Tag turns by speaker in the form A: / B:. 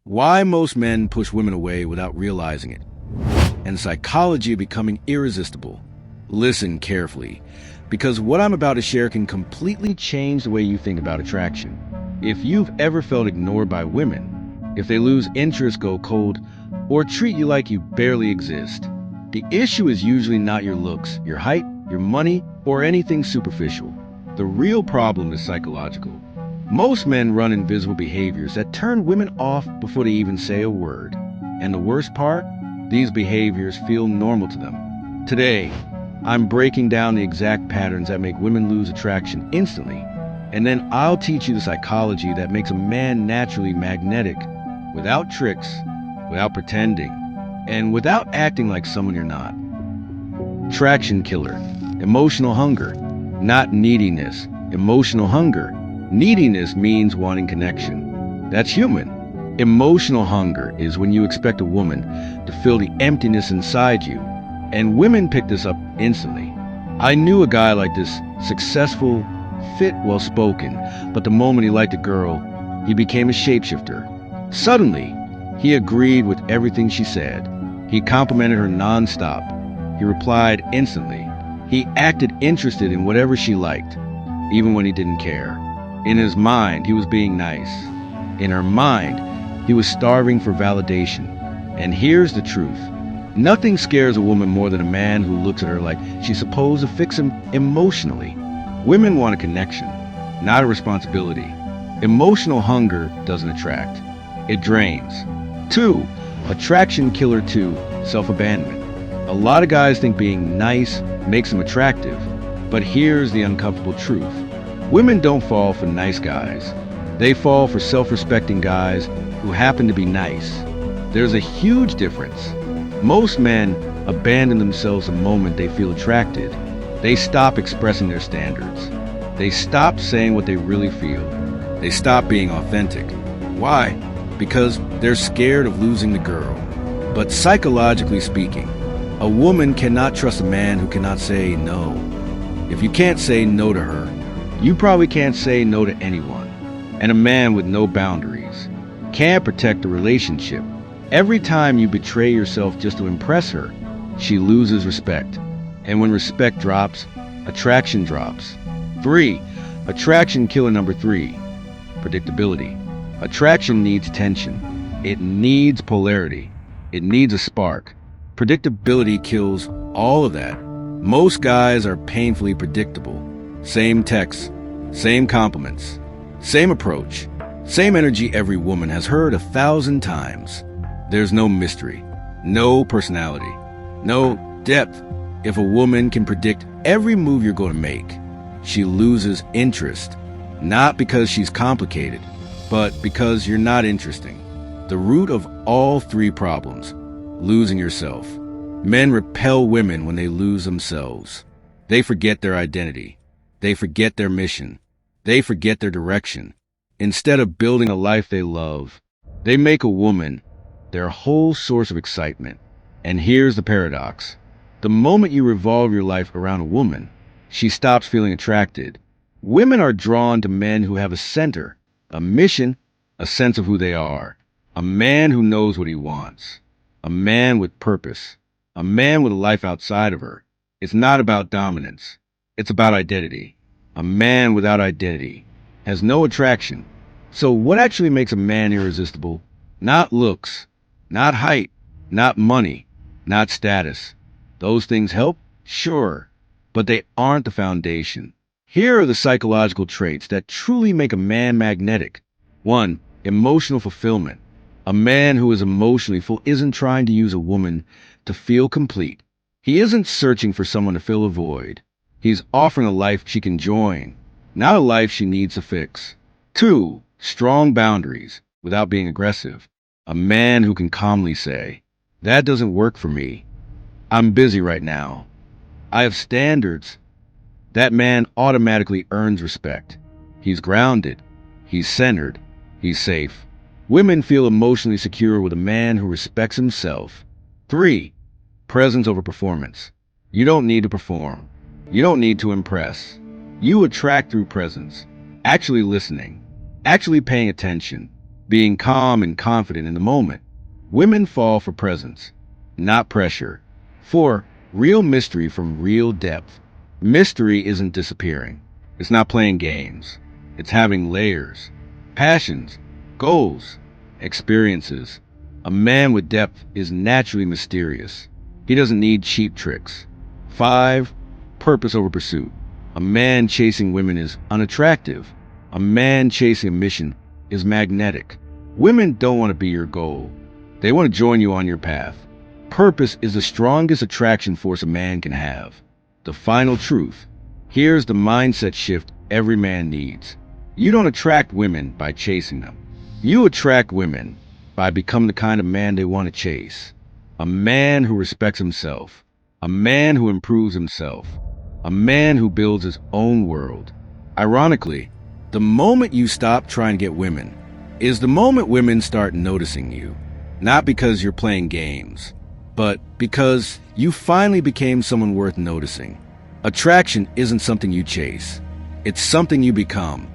A: Why most men push women away without realizing it, and the psychology of becoming irresistible. Listen carefully, because what I'm about to share can completely change the way you think about attraction. If you've ever felt ignored by women, if they lose interest, go cold, or treat you like you barely exist, the issue is usually not your looks, your height, your money, or anything superficial. The real problem is psychological. Most men run invisible behaviors that turn women off before they even say a word. And the worst part? These behaviors feel normal to them. Today, I'm breaking down the exact patterns that make women lose attraction instantly. And then I'll teach you the psychology that makes a man naturally magnetic, without tricks, without pretending, and without acting like someone you're not. Attraction killer. Emotional hunger. Not neediness. Emotional hunger. Neediness means wanting connection. That's human. Emotional hunger is when you expect a woman to fill the emptiness inside you. And women pick this up instantly. I knew a guy like this, successful, fit, well-spoken, but the moment he liked a girl, he became a shapeshifter. Suddenly, he agreed with everything she said. He complimented her non-stop. He replied instantly. He acted interested in whatever she liked, even when he didn't care. In his mind, he was being nice. In her mind, he was starving for validation. And here's the truth. Nothing scares a woman more than a man who looks at her like she's supposed to fix him emotionally. Women want a connection, not a responsibility. Emotional hunger doesn't attract. It drains. 2. Attraction killer 2. Self-abandonment. A lot of guys think being nice makes them attractive. But here's the uncomfortable truth. Women don't fall for nice guys. They fall for self-respecting guys who happen to be nice. There's a huge difference. Most men abandon themselves the moment they feel attracted. They stop expressing their standards. They stop saying what they really feel. They stop being authentic. Why? Because they're scared of losing the girl. But psychologically speaking, a woman cannot trust a man who cannot say no. If you can't say no to her, you probably can't say no to anyone. And a man with no boundaries can't protect the relationship. Every time you betray yourself just to impress her, she loses respect. And when respect drops, attraction drops. 3. Attraction killer number 3. Predictability. Attraction needs tension. It needs polarity. It needs a spark. Predictability kills all of that. Most guys are painfully predictable. Same texts, same compliments, same approach, same energy every woman has heard 1,000 times. There's no mystery, no personality, no depth. If a woman can predict every move you're going to make, she loses interest. Not because she's complicated, but because you're not interesting. The root of all 3 problems: losing yourself. Men repel women when they lose themselves. They forget their identity. They forget their mission. They forget their direction. Instead of building a life they love, they make a woman their whole source of excitement. And here's the paradox. The moment you revolve your life around a woman, she stops feeling attracted. Women are drawn to men who have a center, a mission, a sense of who they are. A man who knows what he wants. A man with purpose. A man with a life outside of her. It's not about dominance. It's about identity. A man without identity has no attraction. So what actually makes a man irresistible? Not looks, not height, not money, not status. Those things help? Sure, but they aren't the foundation. Here are the psychological traits that truly make a man magnetic. 1. Emotional fulfillment. A man who is emotionally full isn't trying to use a woman to feel complete. He isn't searching for someone to fill a void. He's offering a life she can join, not a life she needs to fix. 2. Strong boundaries without being aggressive. A man who can calmly say, "That doesn't work for me. I'm busy right now. I have standards." That man automatically earns respect. He's grounded. He's centered. He's safe. Women feel emotionally secure with a man who respects himself. 3. Presence over performance. You don't need to perform. You don't need to impress. You attract through presence. Actually listening. Actually paying attention. being calm and confident in the moment. Women fall for presence, not pressure. 4. Real mystery from real depth. Mystery isn't disappearing. It's not playing games. It's having layers, passions, goals, experiences. A man with depth is naturally mysterious. He doesn't need cheap tricks. 5. Purpose over pursuit. A man chasing women is unattractive. A man chasing a mission is magnetic. Women don't want to be your goal. They want to join you on your path. Purpose is the strongest attraction force a man can have. The final truth. Here's the mindset shift every man needs. You don't attract women by chasing them. You attract women by becoming the kind of man they want to chase. A man who respects himself. A man who improves himself. A man who builds his own world. Ironically, the moment you stop trying to get women is the moment women start noticing you. Not because you're playing games, but because you finally became someone worth noticing. Attraction isn't something you chase. It's something you become.